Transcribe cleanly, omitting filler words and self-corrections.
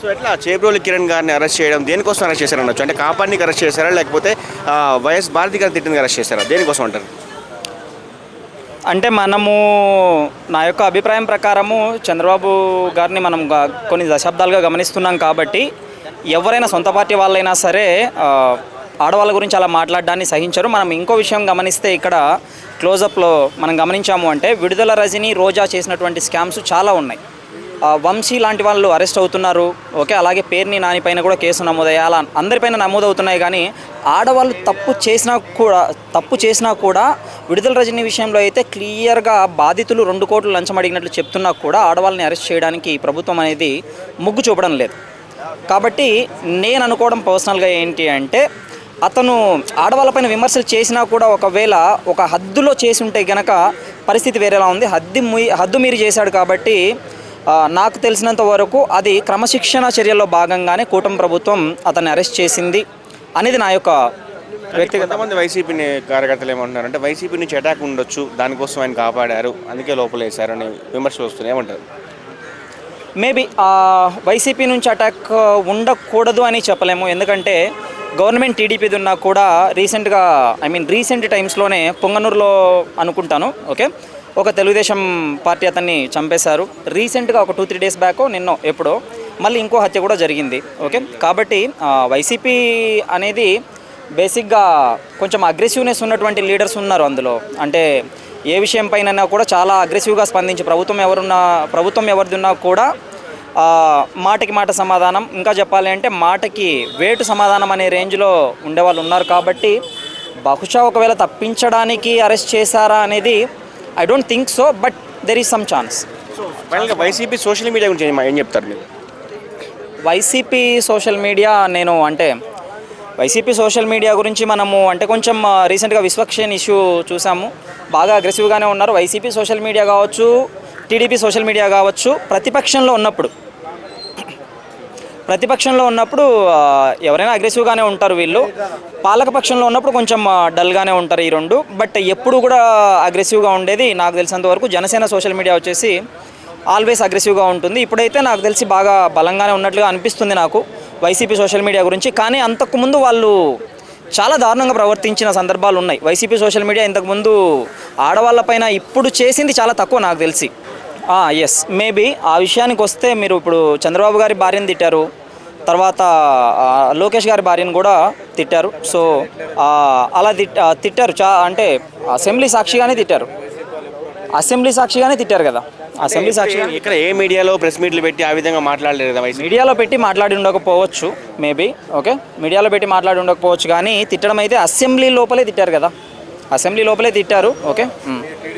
So ఎట్లా చేబ్రోలు కిరణ్ గారిని arrest చేయడం దేనికోసం అరెస్ట్ చేశారనొచ్చు? అంటే కాపాడికి అరెస్ట్ చేశారా, లేకపోతే వైఎస్ భారతి గారిని తిట్టింది అరెస్ట్ చేశారా? దేనికోసం అంటారు? అంటే నా యొక్క అభిప్రాయం ప్రకారము చంద్రబాబు గారిని మనం కొన్ని దశాబ్దాలుగా గమనిస్తున్నాం కాబట్టి ఎవరైనా సొంత పార్టీ వాళ్ళైనా సరే ఆడవాళ్ళ గురించి అలా మాట్లాడడాన్ని సహించరు. మనం ఇంకో విషయం గమనిస్తే ఇక్కడ క్లోజప్లో మనం గమనించాము అంటే విడుదల రజని, రోజా చేసినటువంటి స్కామ్స్ చాలా ఉన్నాయి. వంశీ లాంటి వాళ్ళు అరెస్ట్ అవుతున్నారు, ఓకే. అలాగే పేర్ని నాని పైన కూడా కేసు నమోదయ్యాయి, అలా అందరిపైన నమోదవుతున్నాయి. కానీ ఆడవాళ్ళు తప్పు చేసినా కూడా విడుదల రజని విషయంలో అయితే క్లియర్గా బాధితులు 2 కోట్లు లంచం అడిగినట్లు చెప్తున్నా కూడా ఆడవాళ్ళని అరెస్ట్ చేయడానికి ప్రభుత్వం అనేది మొగ్గు చూపడం లేదు. కాబట్టి నేను అనుకోవడం పర్సనల్గా ఏంటి అంటే, అతను ఆడవాళ్ళపైన విమర్శలు చేసినా కూడా ఒకవేళ ఒక హద్దులో చేసి ఉంటే గనక పరిస్థితి వేరేలా ఉంది. హద్దు మీరి చేశాడు కాబట్టి నాకు తెలిసినంత వరకు అది క్రమశిక్షణ చర్యల్లో భాగంగానే కూటమి ప్రభుత్వం అతన్ని అరెస్ట్ చేసింది అనేది నా యొక్క వ్యక్తిగత. కొంతమంది వైసీపీ కార్యకర్తలు ఏమంటున్నారు అంటే వైసీపీ నుంచి అటాక్ ఉండొచ్చు, దానికోసం ఆయన కాపాడారు, అందుకే లోపలేశారు అని విమర్శలు వస్తున్నాయి. ఏమంటారు? మేబీ వైసీపీ నుంచి అటాక్ ఉండకూడదు అని చెప్పలేము. ఎందుకంటే గవర్నమెంట్ టీడీపీది ఉన్నా కూడా రీసెంట్ టైమ్స్లోనే పొంగనూరులో అనుకుంటాను, ఓకే, ఒక తెలుగుదేశం పార్టీ అతన్ని చంపేశారు. రీసెంట్గా ఒక 2-3 డేస్ బ్యాక్ ఎప్పుడో మళ్ళీ ఇంకో హత్య కూడా జరిగింది, ఓకే. కాబట్టి వైసీపీ అనేది బేసిక్గా కొంచెం అగ్రెసివ్నెస్ ఉన్నటువంటి లీడర్స్ ఉన్నారు అందులో. అంటే ఏ విషయం పైన కూడా చాలా అగ్రెసివ్గా స్పందించి ప్రభుత్వం ఎవరిది ఉన్నా కూడా మాటకి మాట సమాధానం, ఇంకా చెప్పాలి అంటే మాటకి వేటు సమాధానం అనే రేంజ్లో ఉండేవాళ్ళు ఉన్నారు. కాబట్టి బహుశా ఒకవేళ తప్పించడానికి అరెస్ట్ చేశారా అనేది I don't think so, but there is some chance. So ఫైనల్గా వైసీపీ సోషల్ మీడియా గురించి ఏం చెప్తారు మీరు? YCP social media YCP social media గురించి మనము అంటే కొంచెం రీసెంట్గా విశ్వక్షేణ్ ఇష్యూ చూసాము, బాగా అగ్రెసివ్గానే ఉన్నారు. వైసీపీ సోషల్ మీడియా కావచ్చు, టీడీపీ సోషల్ మీడియా కావచ్చు, ప్రతిపక్షంలో ఉన్నప్పుడు ఎవరైనా అగ్రెసివ్గానే ఉంటారు వీళ్ళు. పాలకపక్షంలో ఉన్నప్పుడు కొంచెం డల్గానే ఉంటారు ఈ రెండు. బట్ ఎప్పుడు కూడా అగ్రెసివ్గా ఉండేది నాకు తెలిసినంత వరకు జనసేన సోషల్ మీడియా వచ్చేసి ఆల్వేస్ అగ్రెసివ్గా ఉంటుంది. ఇప్పుడైతే నాకు తెలిసి బాగా బలంగానే ఉన్నట్లుగా అనిపిస్తుంది నాకు వైసీపీ సోషల్ మీడియా గురించి. కానీ అంతకుముందు వాళ్ళు చాలా దారుణంగా ప్రవర్తించిన సందర్భాలు ఉన్నాయి. వైసీపీ సోషల్ మీడియా ఇంతకుముందు ఆడవాళ్ళపైన ఇప్పుడు చేసింది చాలా తక్కువ నాకు తెలిసి. ఎస్, మేబీ ఆ విషయానికి వస్తే మీరు ఇప్పుడు చంద్రబాబు గారి భార్యను తిట్టారు, తర్వాత లోకేష్ గారి భార్యను కూడా తిట్టారు. సో అలా తిట్టారు అంటే అసెంబ్లీ సాక్షిగానే తిట్టారు కదా. అసెంబ్లీ సాక్షిగా ఇక్కడ ఏ మీడియాలో ప్రెస్ మీట్లు పెట్టి ఆ విధంగా మాట్లాడలేదు కదా. మీడియాలో పెట్టి మాట్లాడి ఉండకపోవచ్చు మేబీ, ఓకే, మీడియాలో పెట్టి మాట్లాడి ఉండకపోవచ్చు. కానీ తిట్టడం అయితే అసెంబ్లీ లోపలే తిట్టారు కదా, ఓకే.